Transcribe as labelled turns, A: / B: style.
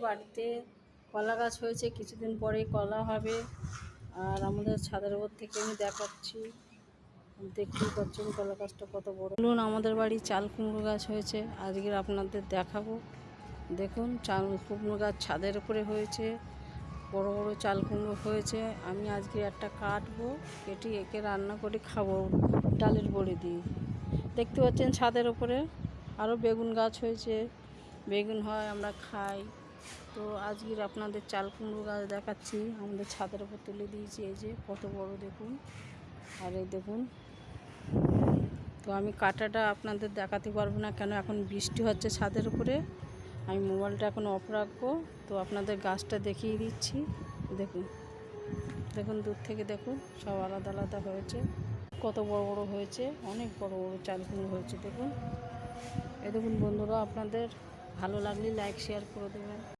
A: বাড়িতে কলা গাছ হয়েছে, কিছুদিন পরে কলা হবে। আর আমাদের ছাদের উপর থেকে আমি দেখাচ্ছি, দেখতেই পাচ্ছেন কলা গাছটা কত বড়। বলুন, আমাদের বাড়ি চাল কুমড়ো গাছ হয়েছে, আজকে আপনাদের দেখাবো। দেখুন, চাল কুমড়ো গাছ ছাদের উপরে হয়েছে, বড় বড় চাল কুমড়ো হয়েছে। আমি আজকে একটা কাটবো, কেটে একে রান্না করে খাবো ডালের বড়ি দিয়ে। দেখতে পাচ্ছেন ছাদের উপরে আরও বেগুন গাছ হয়েছে, বেগুন হয় আমরা খাই। তো আজকের আপনাদের চাল কুমড়ো গাছ দেখাচ্ছি, আমাদের ছাদের উপর তুলে দিয়েছি। এই যে কত বড় দেখুন, আর এই দেখুন। তো আমি কাটাটা আপনাদের দেখাতে পারবো না, কেন এখন বৃষ্টি হচ্ছে ছাদের উপরে। আমি মোবাইলটা এখন অফ রাখবো। তো আপনাদের গাছটা দেখিয়ে দিচ্ছি। দেখুন দেখুন, দূর থেকে দেখুন, সব আলাদা আলাদা হয়েছে, কত বড় বড় হয়েছে, অনেক বড় বড় চাল কুমড়ো হয়েছে। দেখুন, এই দেখুন বন্ধুরা, আপনাদের ভালো লাগলে লাইক শেয়ার করে দেবেন।